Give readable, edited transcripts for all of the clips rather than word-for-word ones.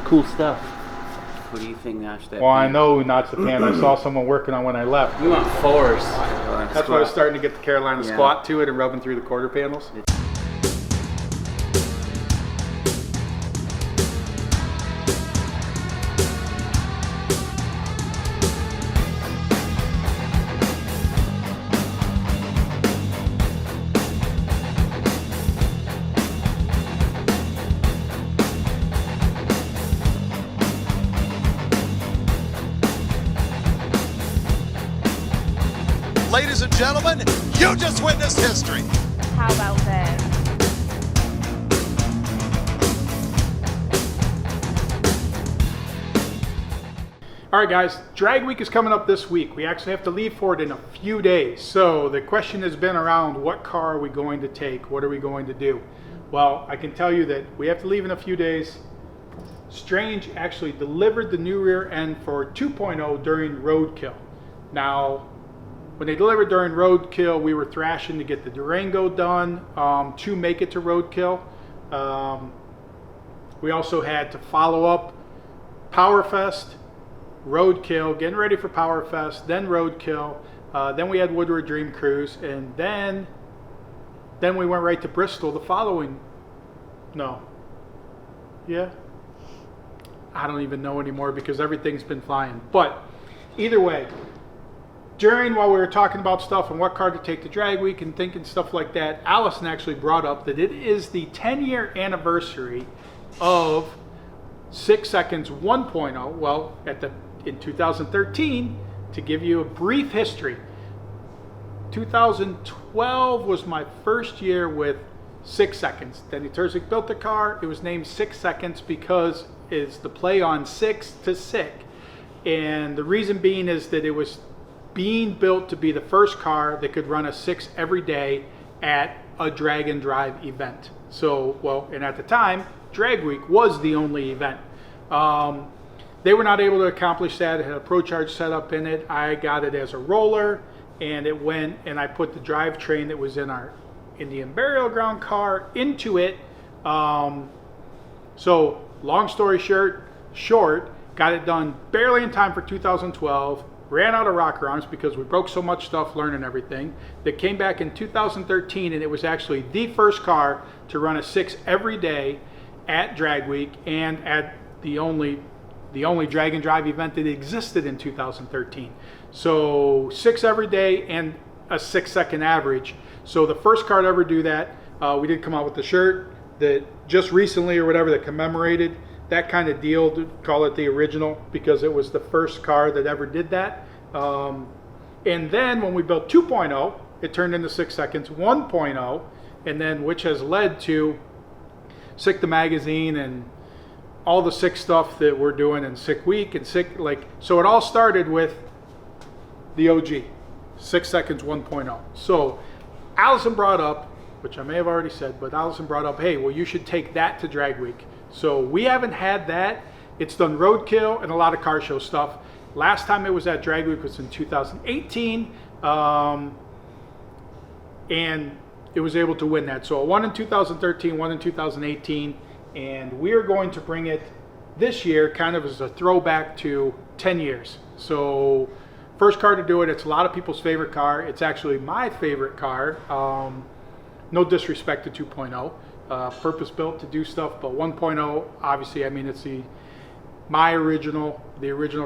cool stuff. What do you think, Nash? Well, I know not the pan. I saw someone working on when I left. We want fours. That's why I was starting to get the Carolina squat to it and rubbing through the quarter panels. Ladies and gentlemen, you just witnessed history. How about that? All right, guys, Drag Week is coming up this week. We actually have to leave for it in a few days. So the question has been around, what car are we going to take? What are we going to do? Well, I can tell you that we have to leave in a few days. Strange actually delivered the new rear end for 2.0 during Roadkill. Now, when they delivered during Roadkill, we were thrashing to get the Durango done to make it to Roadkill. We also had to follow up PowerFest, Roadkill, getting ready for PowerFest, then Roadkill, then we had Woodward Dream Cruise, and then we went right to Bristol the following. No. Yeah. I don't even know anymore because everything's been flying. But either way, while we were talking about stuff and what car to take to Drag Week and thinking stuff like that, Allison actually brought up that it is the 10-year anniversary of 6 Seconds 1.0. Well, in 2013, to give you a brief history, 2012 was my first year with 6 Seconds. Denny Terzic built the car. It was named 6 Seconds because it's the play on 6 to sick. And the reason being is that it was being built to be the first car that could run a 6 every day at a drag and drive event. So, well, and at the time, Drag Week was the only event. They were not able to accomplish that. It had a ProCharge setup in it. I got it as a roller, and it went, and I put the drivetrain that was in our Indian Burial Ground car into it. So, long story short, got it done barely in time for 2012. Ran out of rocker arms because we broke so much stuff learning everything. That came back in 2013, and it was actually the first car to run a 6 every day at Drag Week and at the only drag and drive event that existed in 2013. So 6 every day and a 6-second average. So the first car to ever do that. We did come out with the shirt that just recently or whatever that commemorated that kind of deal, to call it the original, because it was the first car that ever did that. And then when we built 2.0, it turned into 6 Seconds 1.0, and then which has led to Sick the Magazine and all the sick stuff that we're doing in Sick Week and Sick, so it all started with the OG, 6 Seconds 1.0. So Allison brought up, which I may have already said, but Allison brought up, hey, well, you should take that to Drag Week. So we haven't had that. It's done Roadkill and a lot of car show stuff. Last time it was at Drag Week was in 2018, and it was able to win that. So one in 2013, one in 2018, and we're going to bring it this year kind of as a throwback to 10 years. So first car to do it. It's a lot of people's favorite car. It's actually my favorite car. No disrespect to 2.0. Purpose built to do stuff, but 1.0, obviously, I mean, it's the original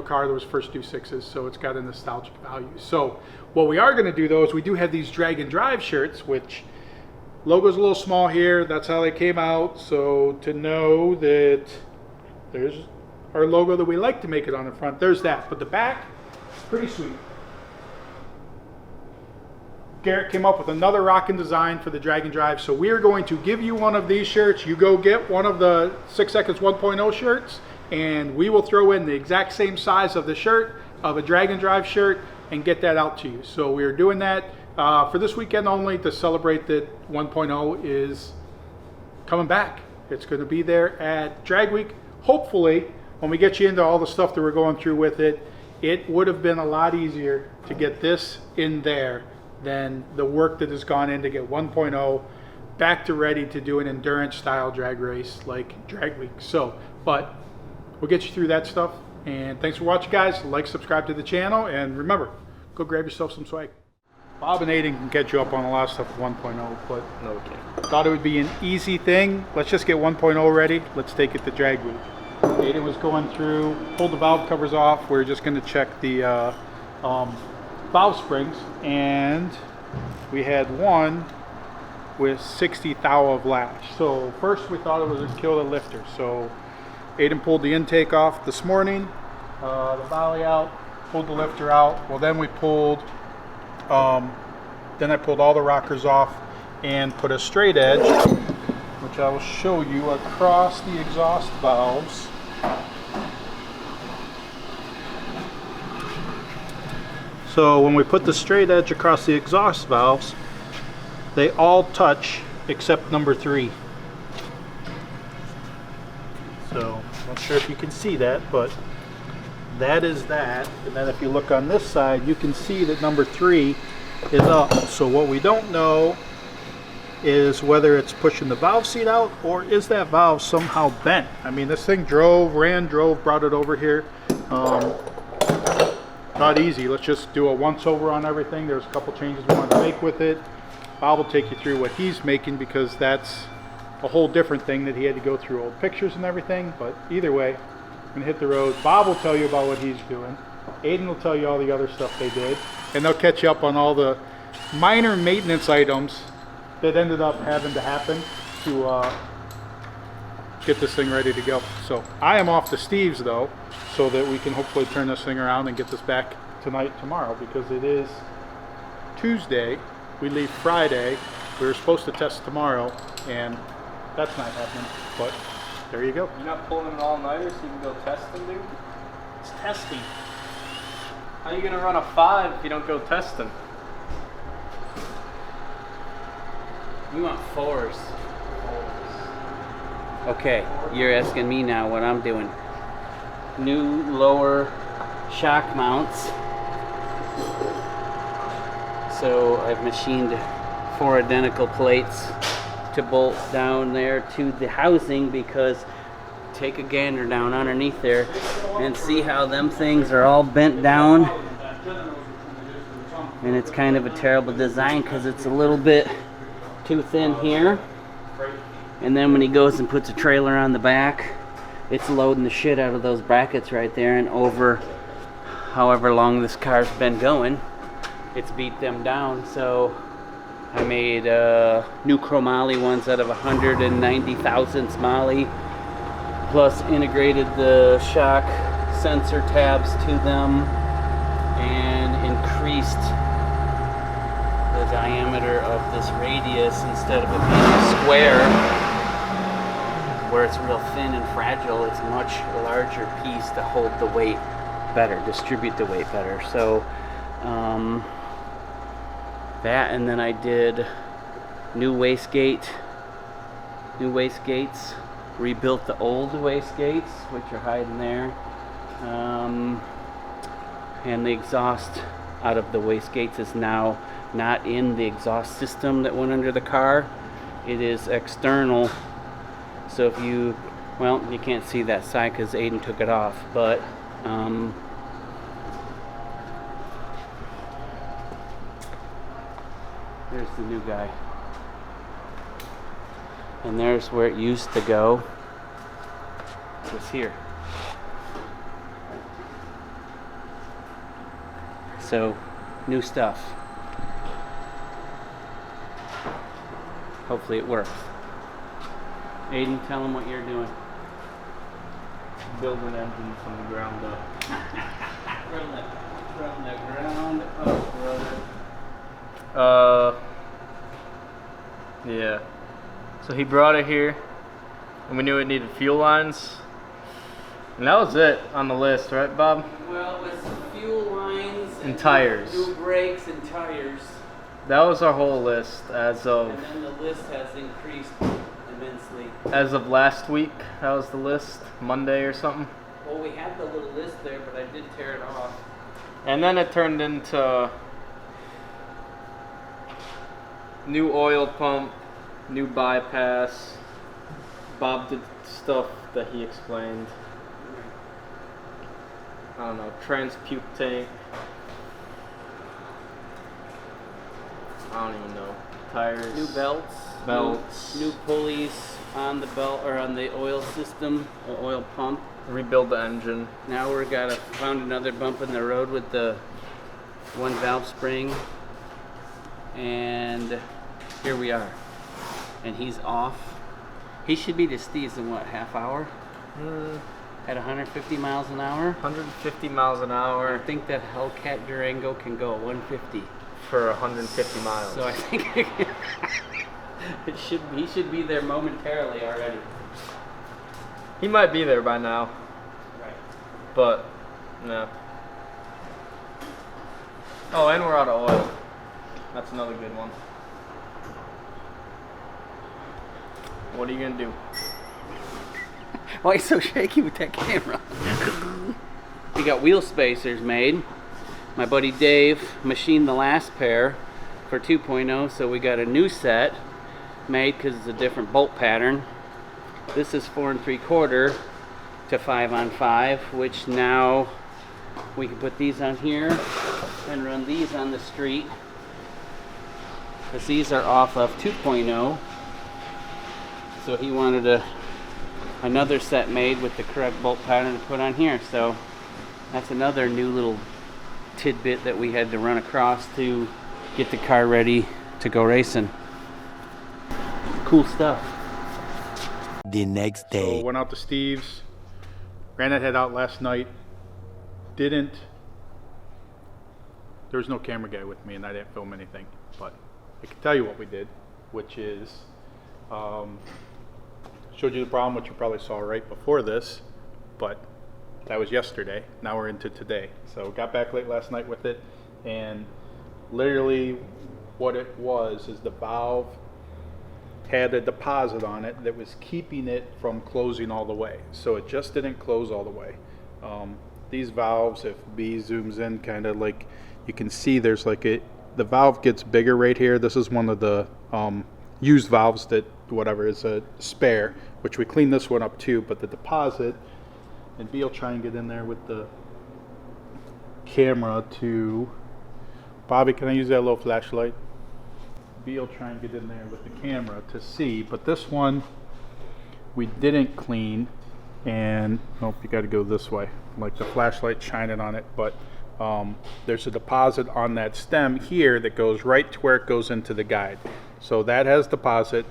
car that was first do 6s, so it's got a nostalgic value. So what we are going to do though is we do have these drag and drive shirts, which logo's a little small here. That's how they came out. So to know that there's our logo that we like to make it on the front, there's that. But the back, pretty sweet. Garrett came up with another rockin' design for the drag and drive. So we are going to give you one of these shirts. You go get one of the 6 Seconds 1.0 shirts, and we will throw in the exact same size of the shirt, of a drag and drive shirt, and get that out to you. So we are doing that for this weekend only to celebrate that 1.0 is coming back. It's going to be there at Drag Week. Hopefully, when we get you into all the stuff that we're going through with it, it would have been a lot easier to get this in there than the work that has gone in to get 1.0 back to ready to do an endurance style drag race like Drag Week. So, but we'll get you through that stuff. And thanks for watching, guys. Like, subscribe to the channel, and remember, go grab yourself some swag. Bob and Aiden can catch you up on a lot of stuff with 1.0, but No, we can't. thought it would be an easy thing. Let's just get 1.0 ready. Let's take it to drag week. Aiden was going through, pulled the valve covers off. We're just going to check the valve springs, and we had one with 60 thou of lash. So first we thought it was a kill the lifter. So Aiden pulled the intake off this morning, the volley out, pulled the lifter out. Well, then we pulled, then I pulled all the rockers off and put a straight edge, which I will show you across the exhaust valves. So when we put the straight edge across the exhaust valves, they all touch except number 3. So, not sure if you can see that, but that is that. And then if you look on this side, you can see that number 3 is up. So what we don't know is whether it's pushing the valve seat out, or is that valve somehow bent. I mean, this thing drove, brought it over here. Not easy. Let's just do a once over on everything. There's a couple changes we wanted to make with it. Bob will take you through what he's making, because that's a whole different thing that he had to go through old pictures and everything. But either way, I'm gonna hit the road. Bob will tell you about what he's doing. Aiden will tell you all the other stuff they did, and they'll catch you up on all the minor maintenance items that ended up having to happen to get this thing ready to go. So I am off to Steve's though, so that we can hopefully turn this thing around and get this back tonight, tomorrow, because it is Tuesday. We leave Friday. We were supposed to test tomorrow, and that's not happening, but there you go. You're not pulling an all-nighter so you can go test them, dude? It's testing. How are you gonna run a 5 if you don't go test them? We want 4s. Okay, you're asking me now what I'm doing. New lower shock mounts. So I've machined 4 identical plates to bolt down there to the housing, because take a gander down underneath there and see how them things are all bent down. And it's kind of a terrible design because it's a little bit too thin here. And then when he goes and puts a trailer on the back, it's loading the shit out of those brackets right there, and over however long this car's been going, it's beat them down. So I made new chromoly ones out of 190 thousandths moly, plus integrated the shock sensor tabs to them and increased the diameter of this radius. Instead of it being square where it's real thin and fragile, it's a much larger piece to hold the weight better, distribute the weight better. So that, and then I did new wastegates, rebuilt the old wastegates, which are hiding there, and the exhaust out of the wastegates is now not in the exhaust system that went under the car. It is external. So if you, well, you can't see that side because Aiden took it off, but there's the new guy. And there's where it used to go. It was here. So, new stuff. Hopefully it works. Aiden, tell him what you're doing. Building engine from the ground up. From the ground up, brother. Yeah. So he brought it here, and we knew it needed fuel lines. And that was it on the list, right, Bob? Well, it was fuel lines And tires. new brakes and tires. That was our whole list as of And then the list has increased immensely. last week. That was the list, Monday or something. Well, we had the little list there, but I did tear it off. And then it turned into new oil pump, new bypass. Bob did stuff that he explained. I don't know, transpuke tank. I don't even know. Tires. New belts. Belts. New pulleys on the belt or on the oil system, or oil pump. Rebuild the engine. Now found another bump in the road with the one valve spring, and here we are. And he's off. He should be to Steve's in what, half hour? At 150 miles an hour. 150 miles an I hour think that Hellcat Durango can go 150. for 150 miles. So I think he should be there momentarily already. He might be there by now, Right. but no. Oh, and we're out of oil. That's another good one. What are you gonna do? Why are you so shaky with that camera? We got wheel spacers made. My buddy Dave machined the last pair for 2.0, so we got a new set made because it's a different bolt pattern. This is 4 3/4 to 5-on-5, which now we can put these on here and run these on the street, because these are off of 2.0. So he wanted another set made with the correct bolt pattern to put on here. So that's another new little tidbit that we had to run across to get the car ready to go racing. Cool stuff. The next So day. went out to Steve's, ran that head out last night. There was no camera guy with me and I didn't film anything, but I can tell you what we did, which is showed you the problem, which you probably saw right before this, but that was yesterday. Now we're into today. So got back late last night with it, and literally what it was is the valve had a deposit on it that was keeping it from closing all the way. So it just didn't close all the way. These valves, if B zooms in, kind of like you can see, there's like the valve gets bigger right here. This is one of the used valves that whatever is a spare, which we cleaned this one up too, but the deposit, and B will try and get in there with the camera to, Bobby, can I use that little flashlight? B will try and get in there with the camera to see, but this one we didn't clean, and nope, you got to go this way, like the flashlight shining on it, but there's a deposit on that stem here that goes right to where it goes into the guide. So that has deposit.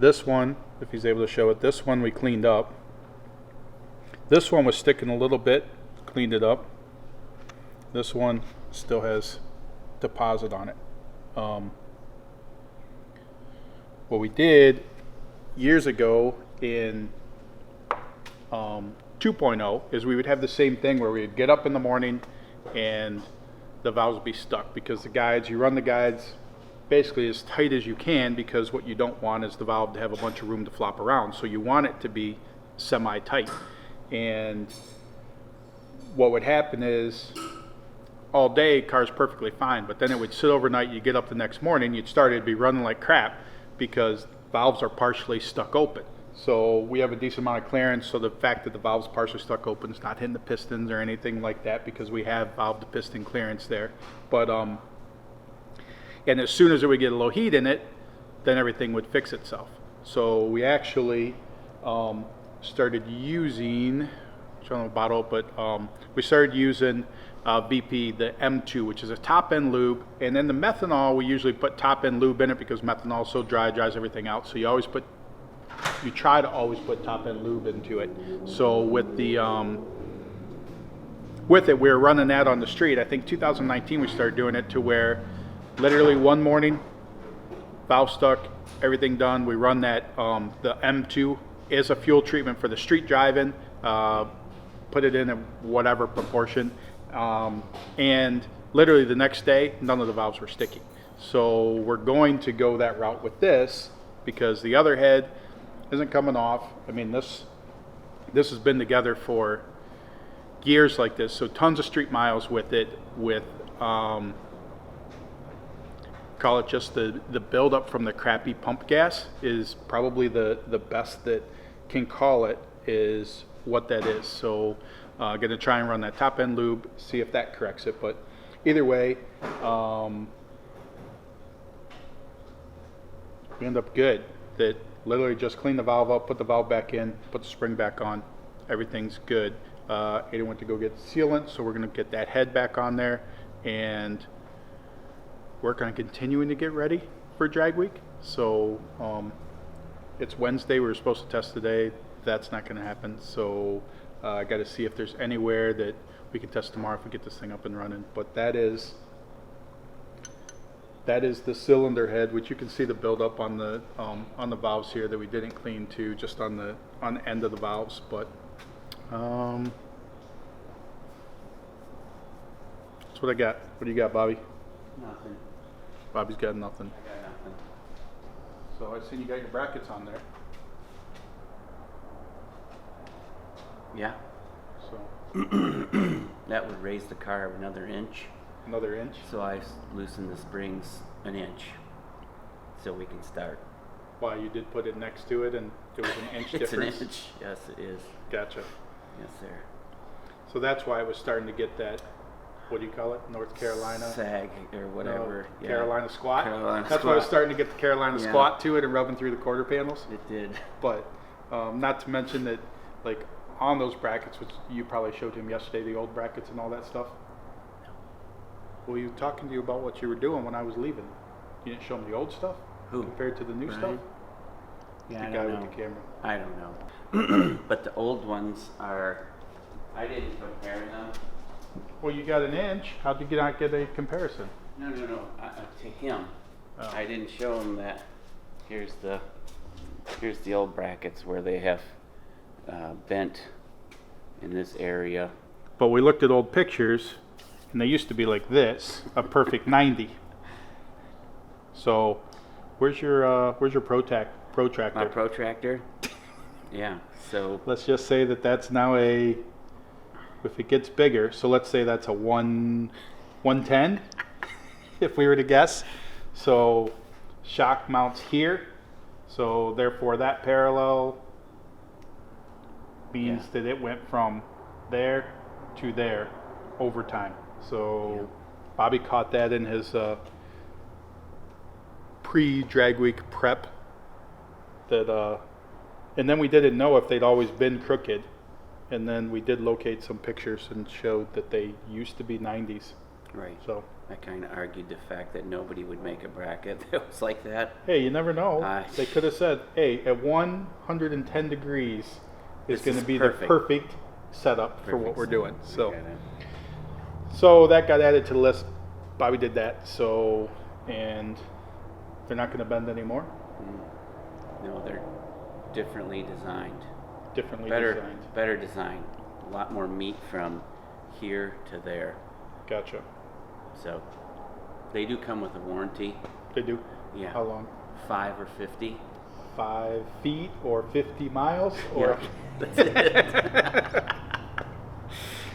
This one, if he's able to show it, this one we cleaned up. This one was sticking a little bit, cleaned it up. This one still has deposit on it. What we did years ago in 2.0 is we would have the same thing where we'd get up in the morning and the valves would be stuck, because the guides, you run the guides basically as tight as you can, because what you don't want is the valve to have a bunch of room to flop around. So you want it to be semi-tight. And what would happen is all day car's perfectly fine, but then it would sit overnight. You get up the next morning, you'd start, it'd be running like crap because valves are partially stuck open. So we have a decent amount of clearance, so the fact that the valve's partially stuck open is not hitting the pistons or anything like that, because we have valve to piston clearance there. But and as soon as it would get a low heat in it, then everything would fix itself. So we actually started using, showing the bottle, but we started using VP, the M2, which is a top end lube, and then the methanol, we usually put top end lube in it because methanol is so dry, it dries everything out. So you try to always put top end lube into it. So with the with it, we were running that on the street. I think 2019 we started doing it to where literally one morning, valve stuck, everything done. We run that the M2 is a fuel treatment for the street driving. Put it in a whatever proportion, and literally the next day, none of the valves were sticky. So we're going to go that route with this, because the other head isn't coming off. I mean, this has been together for years like this, so tons of street miles with it, with call it just the buildup from the crappy pump gas is probably the best that can call it, is what that is. So going to try and run that top end lube, see if that corrects it. But either way, we end up good. That literally just clean the valve up, put the valve back in, put the spring back on. Everything's good. Aiden went to go get sealant, so we're going to get that head back on there and work on continuing to get ready for drag week. So it's Wednesday. We were supposed to test today. That's not going to happen. So I got to see if there's anywhere that we can test tomorrow if we get this thing up and running. But that is the cylinder head, which you can see the buildup on the valves here that we didn't clean too, just on the end of the valves. But that's what I got. What do you got, Bobby? Nothing. Bobby's got nothing. I got nothing. So I see you got your brackets on there. Yeah. So That would raise the car another inch. another inch. So I loosened the springs an inch so we can start. Why, you did put it next to it and it was an inch It's difference? an inch. Yes, it is. Gotcha. Yes, sir. So that's why I was starting to get that, what do you call it? North Carolina? Sag or whatever. No, Yeah. Carolina squat? Carolina That's why I was squat. starting to get the Carolina Yeah. squat to it and rubbing through the quarter panels. It did. But not to mention that, like, on those brackets, which you probably showed him yesterday, the old brackets and all that stuff. Well, he was talking to you about what you were doing when I was leaving. You didn't show him the old stuff? Who? Compared to the new Brian? stuff? Yeah, The I guy don't with know. the camera. I don't know. But the old ones are. I didn't compare them. Well, you got an inch. How'd you not get a comparison? No. To him, Oh. I didn't show him that. Here's the old brackets where they have bent in this area. But we looked at old pictures, and they used to be like this, a perfect 90. So, where's your protractor? My protractor. Yeah. So Let's just say that that's now a. If it gets bigger, so let's say that's a 110, if we were to guess. So, shock mounts here. So therefore, that parallel means Yeah. that it went from there to there over time. So Bobby caught that in his pre-drag week prep. That and then we didn't know if they'd always been crooked, and then we did locate some pictures and showed that they used to be 90s. right. So I kind of argued the fact that nobody would make a bracket that was like that. hey, you never know. Aye. They could have said, hey, at 110 degrees is This going to is be perfect. the perfect setup for what Perfect we're doing. setup. So. We got it. So that got added to the list. Bobby did that. So, and they're not going to bend anymore. No, they're differently designed. Differently Better, designed. better design. A lot more meat from here to there. Gotcha. So they do come with a warranty. They do. Yeah. How long? 5 or 50. 5 feet or 50 miles? Or That's it.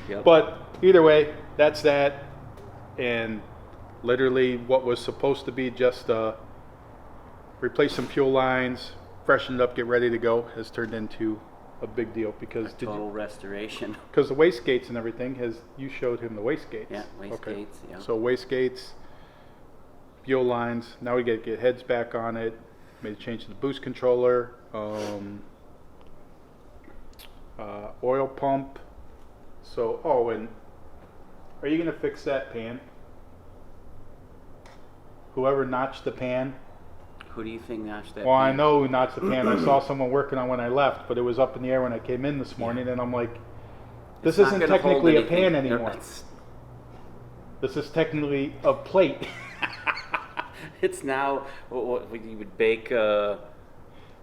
Yep. But either way, that's that. And literally, what was supposed to be just replace some fuel lines, freshen it up, get ready to go, has turned into a big deal because Total restoration. because the waste gates and everything you showed him the waste gates. Yeah, waste gates, yeah. So waste gates, fuel lines. Now we got to get heads back on it. Made a change to the boost controller, oil pump. So and are you gonna fix that pan? Whoever notched the pan. Who do you think notched that? Well, I pan? know who notched the pan. I saw someone working on when I left, but it was up in the air when I came in this morning, and I'm like, this It's not isn't gonna hold technically a anything. pan No, anymore. it's- This is technically a plate. It's now what you would bake. I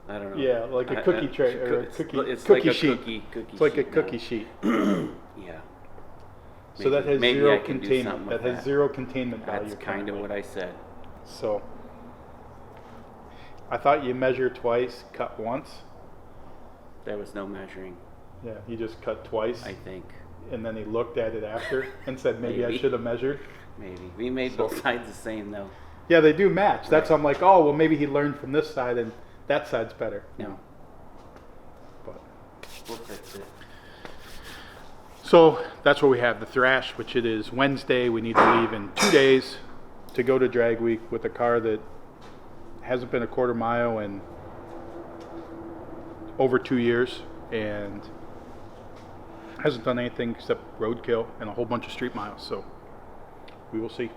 don't know. Yeah, like a cookie tray or a it's- cookie It's cookie like sheet. a cookie. It's like a sheet cookie now. sheet. Yeah. So that has maybe zero I can do containment. something That with has zero containment value. That's kind of currently. what I said. So I thought you measure twice, cut once. There was no measuring. Yeah, you just cut twice, I think and then he looked at it after and said, maybe I Maybe. should have measured. maybe we made So- both sides the same though. Yeah, they do match. That's Right. I'm like, oh, well, maybe he learned from this side and that side's better. No, But we'll fix it. So that's what we have, the Thrash, which it is Wednesday. We need to leave in 2 days to go to drag week with a car that hasn't been a quarter mile in over 2 years and hasn't done anything except roadkill and a whole bunch of street miles. So we will see.